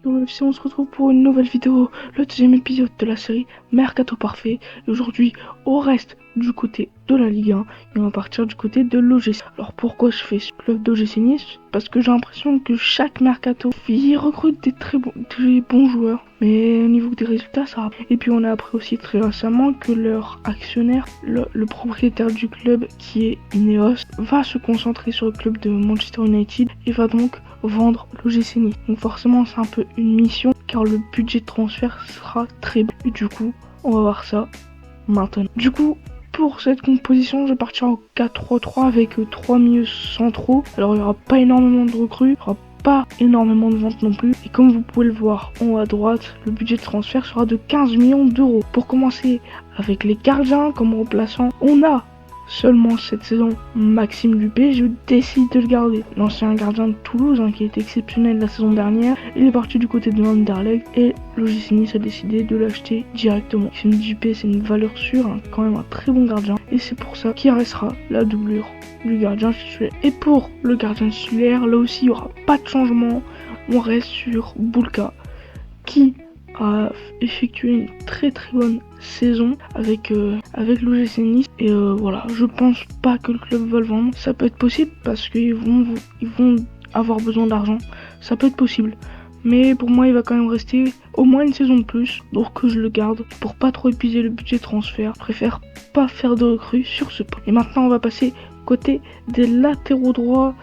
Yo FC, on se retrouve pour une nouvelle vidéo, le deuxième épisode de la série Mercato Parfait. Et aujourd'hui, on reste du côté de la Ligue 1 et on va partir du côté de l'OGC. Alors pourquoi je fais ce club d'OGC Nice? Parce que j'ai l'impression que chaque Mercato, il recrute des très bons joueurs, mais au niveau des résultats, ça va. Et puis on a appris aussi très récemment que leur actionnaire, le propriétaire du club qui est Ineos, va se concentrer sur le club de Manchester United et va donc vendre l'OGC Nice. Donc forcément c'est un peu une mission car le budget de transfert sera très bas. Et du coup on va voir ça maintenant. Du coup pour cette composition je vais partir en 4-3-3 avec 3 milieux centraux. Alors il n'y aura pas énormément de recrues, il n'y aura pas énormément de ventes non plus. Et comme vous pouvez le voir en haut à droite, le budget de transfert sera de 15 millions d'euros. Pour commencer avec les gardiens comme remplaçant, on a seulement cette saison Maxime Dupé. Je décide de le garder. L'ancien gardien de Toulouse qui était exceptionnel la saison dernière, il est parti du côté de Anderlecht et l'OGC Nice a décidé de l'acheter directement. Maxime Dupé, c'est une valeur sûre, quand même un très bon gardien, et c'est pour ça qu'il restera la doublure du gardien titulaire. Et pour le gardien titulaire, là aussi il n'y aura pas de changement. On reste sur Boulka qui a effectué une très bonne saison avec l'OGC Nice. Et voilà, je pense pas que le club va le vendre. Ça peut être possible parce qu'ils vont avoir besoin d'argent. Ça peut être possible. Mais pour moi, il va quand même rester au moins une saison de plus. Donc que je le garde pour pas trop épuiser le budget de transfert. Je préfère pas faire de recrues sur ce point. Et maintenant, on va passer côté des latéraux droits.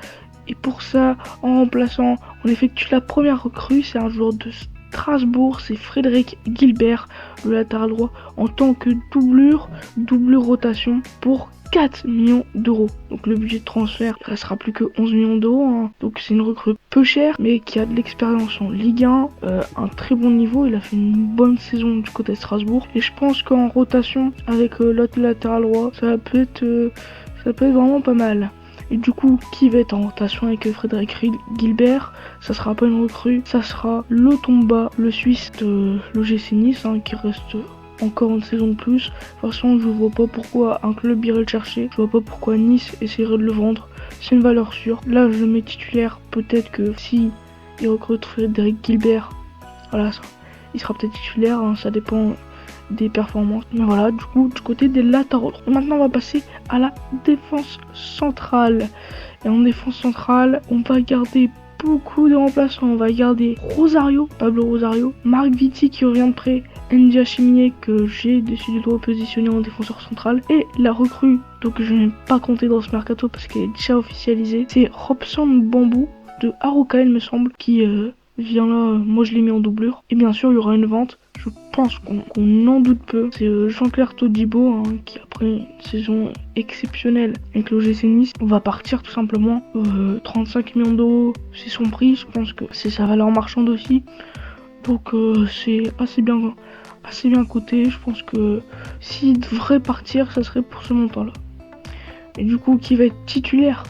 Et pour ça, en remplaçant, on effectue la première recrue. C'est un joueur de Strasbourg, c'est Frédéric Gilbert, le latéral droit, en tant que doublure rotation pour 4 millions d'euros. Donc le budget de transfert il restera plus que 11 millions d'euros. Donc c'est une recrue peu chère, mais qui a de l'expérience en Ligue 1, un très bon niveau. Il a fait une bonne saison du côté de Strasbourg. Et je pense qu'en rotation avec l'autre latéral droit, ça peut être vraiment pas mal. Et du coup, qui va être en rotation avec Frédéric Gilbert? Ça sera pas une recrue, ça sera le Tomba, le Suisse de l'OGC Nice, qui reste encore une saison de plus. De toute façon, je vois pas pourquoi un club irait le chercher. Je vois pas pourquoi Nice essaierait de le vendre. C'est une valeur sûre. Là, je le mets titulaire. Peut-être que si il recrute Frédéric Gilbert, voilà, il sera peut-être titulaire. Ça dépend des performances. Mais voilà, du coup, du côté des latéraux. Maintenant, on va passer à la défense centrale. Et en défense centrale, on va garder beaucoup de remplaçants. On va garder Pablo Rosario, Marc Vitti qui revient de près, Ndia Chiminier que j'ai décidé de repositionner en défenseur central. Et la recrue, donc je n'ai pas compté dans ce mercato parce qu'elle est déjà officialisée, c'est Robson Bambou de Arouca, il me semble, qui vient là. Moi je l'ai mis en doublure. Et bien sûr, il y aura une vente. Je pense qu'on n'en doute peu. C'est Jean-Claire Todibo qui, après une saison exceptionnelle avec l'OGC Nice, va partir tout simplement. 35 millions d'euros, c'est son prix. Je pense que c'est sa valeur marchande aussi. Donc c'est assez bien coté. Je pense que s'il devrait partir, ça serait pour ce montant-là. Et du coup, qui va être titulaire,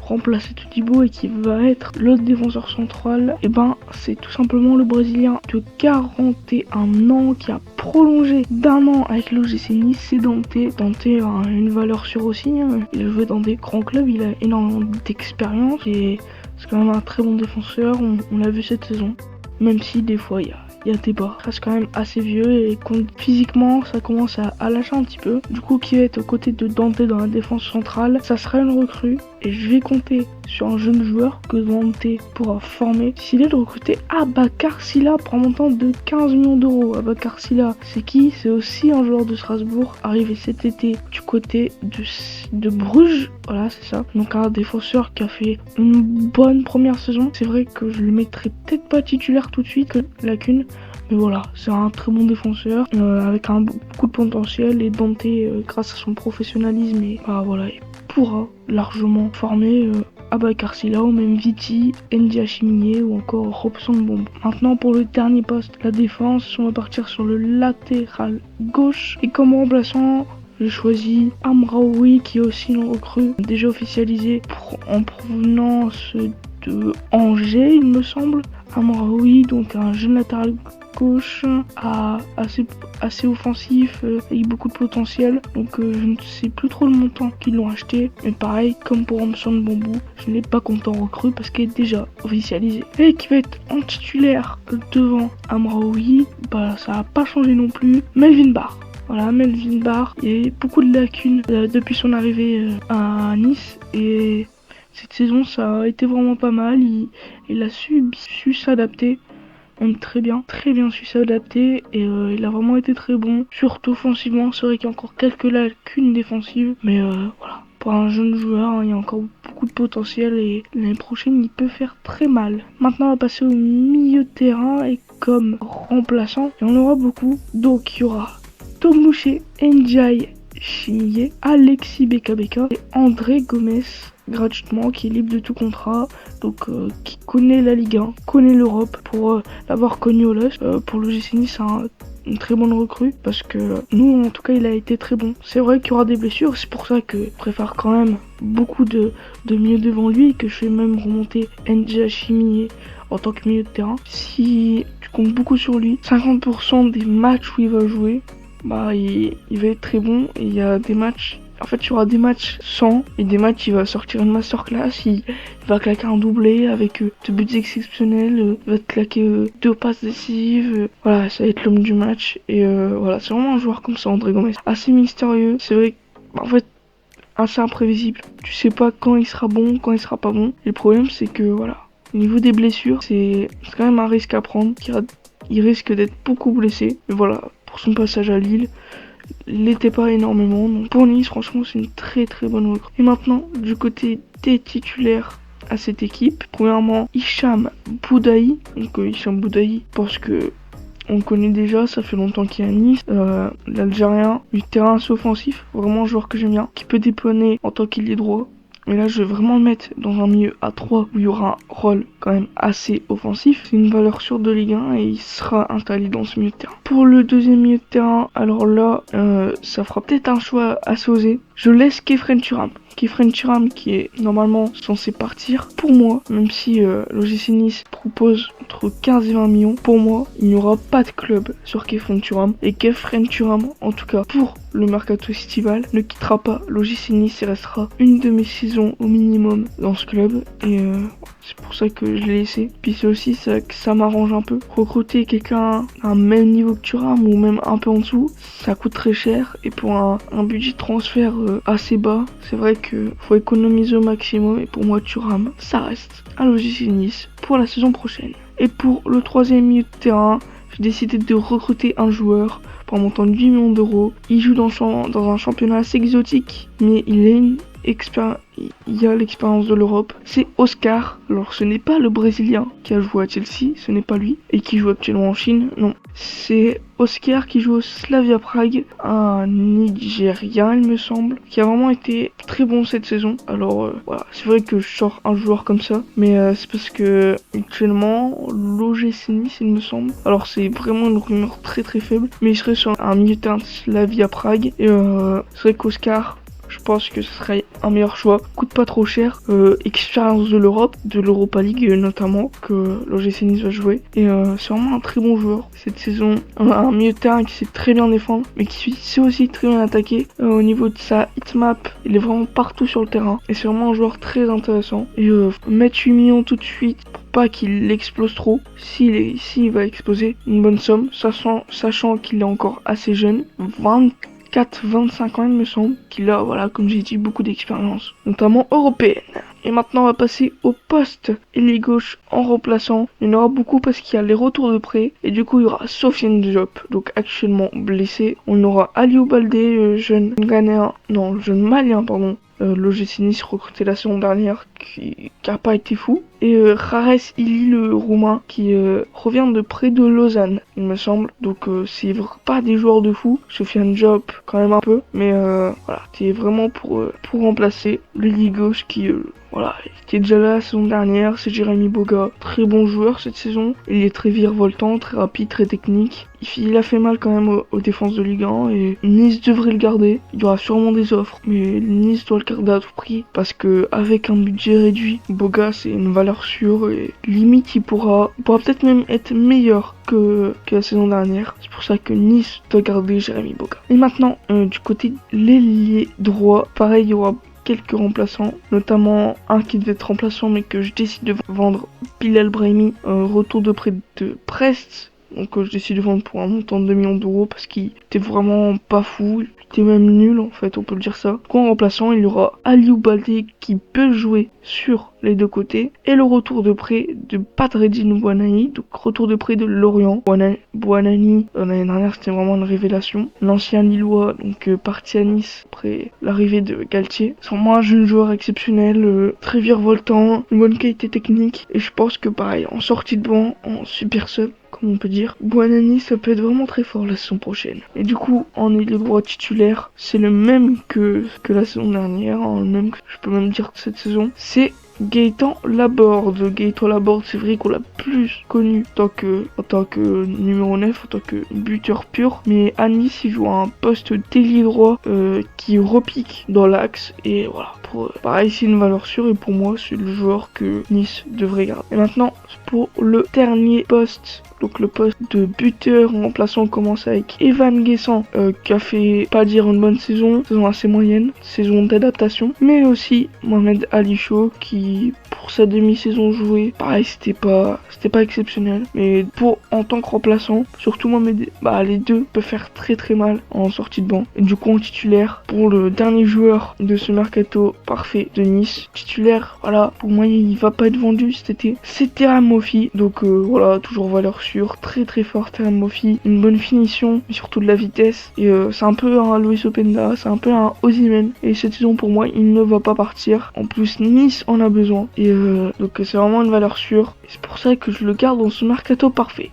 remplacer Todibo et qui va être l'autre défenseur central, et c'est tout simplement le Brésilien de 41 ans qui a prolongé d'1 an avec l'OGC Nice, c'est Dante. Dante a une valeur sûre aussi, il a joué dans des grands clubs, il a énormément d'expérience et c'est quand même un très bon défenseur, on l'a vu cette saison, même si des fois il y a débat. Il reste quand même assez vieux et physiquement ça commence à lâcher un petit peu. Du coup, qui va être aux côtés de Dante dans la défense centrale, ça sera une recrue et je vais compter sur un jeune joueur que Dante pourra former. S'il est de recruter Abakar Silla pour un montant de 15 millions d'euros. Abakar Silla, c'est qui? C'est aussi un joueur de Strasbourg arrivé cet été du côté de Bruges. Voilà, c'est ça. Donc un défenseur qui a fait une bonne première saison. C'est vrai que je le mettrai peut-être pas titulaire tout de suite, lacune. Mais voilà, c'est un très bon défenseur avec beaucoup de potentiel. Et Dante, grâce à son professionnalisme, il pourra largement former Abakar Silla ou même Vitti, Ndia Chiminier ou encore Robson Bambou. Maintenant pour le dernier poste, la défense, on va partir sur le latéral gauche. Et comme remplaçant, j'ai choisi Amraoui qui est aussi une recrue déjà officialisée en provenance de Angers, il me semble. Amraoui, donc un jeune latéral gauche assez offensif, avec beaucoup de potentiel. Donc je ne sais plus trop le montant qu'ils l'ont acheté. Mais pareil, comme pour Amson Bambou, je n'ai pas compté en recrue parce qu'elle est déjà officialisée. Et qui va être en titulaire devant Amraoui, bah ça n'a pas changé non plus. Melvin Barr. Voilà, Melvin Barr, il y a beaucoup de lacunes depuis son arrivée à Nice et cette saison ça a été vraiment pas mal. Il a su s'adapter, même très bien su s'adapter et il a vraiment été très bon, surtout offensivement. C'est vrai qu'il y a encore quelques lacunes défensives, mais voilà. Pour un jeune joueur, hein, il y a encore beaucoup de potentiel et l'année prochaine il peut faire très mal. Maintenant on va passer au milieu de terrain et comme remplaçant, il y en aura beaucoup. Donc il y aura Tomouché Ndiaye Chimier, Alexis Beka et André Gomes gratuitement, qui est libre de tout contrat, donc qui connaît la Ligue 1, connaît l'Europe pour l'avoir connu au LOSC. Pour l'OGC Nice, c'est une très bonne recrue parce que nous en tout cas il a été très bon. C'est vrai qu'il y aura des blessures, c'est pour ça que je préfère quand même beaucoup de milieux devant lui et que je fais même remonter Ndiaye Chimier en tant que milieu de terrain. Si tu comptes beaucoup sur lui, 50% des matchs où il va jouer, bah il va être très bon. Et il y a des matchs, en fait il y aura des matchs sans et des matchs il va sortir une masterclass, il va claquer un doublé avec 2 buts exceptionnels, il va te claquer 2 passes décisives, voilà, ça va être l'homme du match. Et voilà, c'est vraiment un joueur comme ça, André Gomes, assez mystérieux. C'est vrai en fait assez imprévisible, tu sais pas quand il sera bon, quand il sera pas bon. Et le problème c'est que voilà, au niveau des blessures, c'est quand même un risque à prendre. Il risque d'être beaucoup blessé. Mais voilà, pour son passage à Lille, il l'était pas énormément. Donc pour Nice, franchement, c'est une très très bonne recrue. Et maintenant, du côté des titulaires à cette équipe, premièrement, Hicham Boudaï. Donc Hicham Boudaï, parce que on le connaît déjà, ça fait longtemps qu'il est à Nice. L'Algérien, du terrain assez offensif, vraiment un joueur que j'aime bien, qui peut dépanner en tant qu'ailier droit. Mais là, je vais vraiment le mettre dans un milieu à 3 où il y aura un rôle quand même assez offensif. C'est une valeur sûre de Ligue 1 et il sera installé dans ce milieu de terrain. Pour le deuxième milieu de terrain, alors là, ça fera peut-être un choix assez osé. Je laisse Kefren Turam. Kefren Turam qui est normalement censé partir. Pour moi, même si l'OGC Nice propose entre 15 et 20 millions, pour moi, il n'y aura pas de club sur Kefren Turam. Et Kefren Turam, en tout cas pour le mercato estival, ne quittera pas l'OGC Nice et restera une de mes saisons au minimum dans ce club. Et c'est pour ça que je l'ai laissé. Puis c'est aussi ça que ça m'arrange un peu. Recruter quelqu'un à un même niveau que Thuram ou même un peu en dessous, ça coûte très cher. Et pour un budget de transfert assez bas, c'est vrai que faut économiser au maximum. Et pour moi, Thuram, ça reste à l'OGC Nice pour la saison prochaine. Et pour le troisième milieu de terrain, j'ai décidé de recruter un joueur pour un montant de 8 millions d'euros. Il joue dans un championnat assez exotique, mais il a l'expérience de l'Europe. C'est Oscar. Alors ce n'est pas le Brésilien qui a joué à Chelsea, ce n'est pas lui, et qui joue actuellement en Chine, non. C'est Oscar qui joue au Slavia Prague, un Nigérien il me semble, qui a vraiment été très bon cette saison. Alors voilà, c'est vrai que je sors un joueur comme ça, mais c'est parce que actuellement l'OGC Nice il me semble, alors c'est vraiment une rumeur très très faible, mais il serait sur un milieu de terrain de Slavia Prague. Et c'est vrai qu'Oscar, je pense que ce serait un meilleur choix. Coûte pas trop cher. Expérience de l'Europe, de l'Europa League notamment, que l'OGC Nice va jouer. Et c'est vraiment un très bon joueur cette saison. Un milieu de terrain qui sait très bien défendre, mais qui sait aussi très bien attaquer. Au niveau de sa hitmap, il est vraiment partout sur le terrain. Et c'est vraiment un joueur très intéressant. Et mettre 8 millions tout de suite pour pas qu'il explose trop. S'il va exploser, une bonne somme, sachant qu'il est encore assez jeune. 25 ans il me semble, qu'il a, voilà, comme j'ai dit, beaucoup d'expérience, notamment européenne. Et maintenant on va passer au poste ailier gauche en remplaçant. Il y en aura beaucoup parce qu'il y a les retours de prêt. Et du coup il y aura Sofiane Diop, donc actuellement blessé. On aura Aliou Baldé, jeune malien pardon. L'OGC Nice recruté la saison dernière qui a pas été fou. Et Rares Ili, le roumain, qui revient de près de Lausanne, il me semble. Donc c'est pas des joueurs de fou. Sofiane Diop quand même un peu, mais voilà, c'est vraiment pour remplacer l'ailier gauche qui était déjà là la saison dernière. C'est Jérémy Boga, très bon joueur cette saison. Il est très virevoltant, très rapide, très technique. Il a fait mal quand même aux défenses de Ligue 1 et Nice devrait le garder. Il y aura sûrement des offres, mais Nice doit le garder à tout prix parce que avec un budget réduit, Boga c'est une valeur valeur sûre et limite il pourra peut-être même être meilleur que la saison dernière. C'est pour ça que Nice doit garder Jérémy Boga. Et maintenant, du côté de l'ailier droit, pareil, il y aura quelques remplaçants, notamment un qui devait être remplaçant mais que je décide de vendre, Bilal Brahimi, retour de prêt de Brest. Donc je décide de vendre pour un montant de 2 millions d'euros parce qu'il était vraiment pas fou, il était même nul en fait, on peut le dire ça. Donc en remplaçant, il y aura Aliou Baldé qui peut jouer sur les deux côtés et le retour de prêt de Badreddine Bouanani, donc retour de prêt de Lorient. Bouanani, l'année dernière c'était vraiment une révélation. L'ancien Lillois, donc parti à Nice après l'arrivée de Galtier. C'est vraiment un jeune joueur exceptionnel, très virevoltant, une bonne qualité technique et je pense que pareil, en sortie de banc, en super sub, comme on peut dire, Bouanani ça peut être vraiment très fort la saison prochaine. Et du coup, en ailier droit titulaire, c'est le même que la saison dernière, le même que je peux même dire que cette saison, c'est Gaëtan Laborde. Gaëtan Laborde, c'est vrai qu'on l'a plus connu en tant que numéro 9, en tant que buteur pur, mais à Nice il joue à un poste d'ailier droit qui repique dans l'axe et voilà. Pareil, c'est une valeur sûre et pour moi c'est le joueur que Nice devrait garder. Et maintenant pour le dernier poste, donc le poste de buteur en remplaçant, on commence avec Evan Guessant qui a fait, pas dire une bonne saison assez moyenne, saison d'adaptation, mais aussi Mohamed Ali Chaud qui pour sa demi-saison jouée, pareil c'était pas exceptionnel, mais en tant que remplaçant, surtout Mohamed, les deux peuvent faire très très mal en sortie de banc. Et du coup en titulaire, pour le dernier joueur de ce mercato parfait de Nice, titulaire, voilà, pour moi il va pas être vendu cet été, c'est Terem Moffi, donc voilà, toujours valeur sûre, très très fort Terem Moffi, une bonne finition, mais surtout de la vitesse, et c'est un peu un Luis Openda, c'est un peu un Osimhen, et cette saison pour moi il ne va pas partir, en plus Nice en a besoin, et donc c'est vraiment une valeur sûre, et c'est pour ça que je le garde dans ce mercato parfait.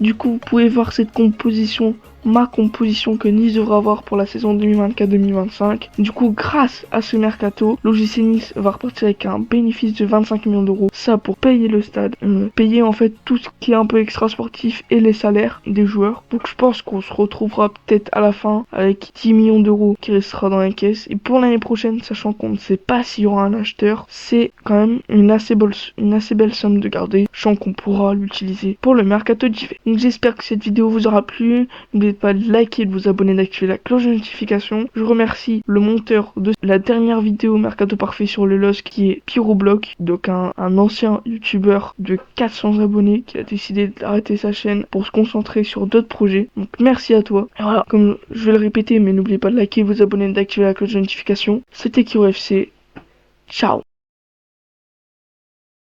Du coup vous pouvez voir cette composition, ma composition que Nice devra avoir pour la saison 2024-2025. Du coup, grâce à ce mercato, l'OGC Nice va repartir avec un bénéfice de 25 millions d'euros. Ça pour payer le stade, payer en fait tout ce qui est un peu extra sportif et les salaires des joueurs. Donc je pense qu'on se retrouvera peut-être à la fin avec 10 millions d'euros qui restera dans les caisses. Et pour l'année prochaine, sachant qu'on ne sait pas s'il y aura un acheteur, c'est quand même une assez belle somme de garder, sachant qu'on pourra l'utiliser pour le mercato d'hiver. Donc j'espère que cette vidéo vous aura plu. N'oubliez pas de liker, de vous abonner, d'activer la cloche de notification. Je remercie le monteur de la dernière vidéo Mercato Parfait sur le LOSC qui est Pyroblock, donc un ancien youtubeur de 400 abonnés qui a décidé d'arrêter sa chaîne pour se concentrer sur d'autres projets. Donc merci à toi. Et voilà, comme je vais le répéter, mais n'oubliez pas de liker, de vous abonner, d'activer la cloche de notification. C'était KiroFC. Ciao.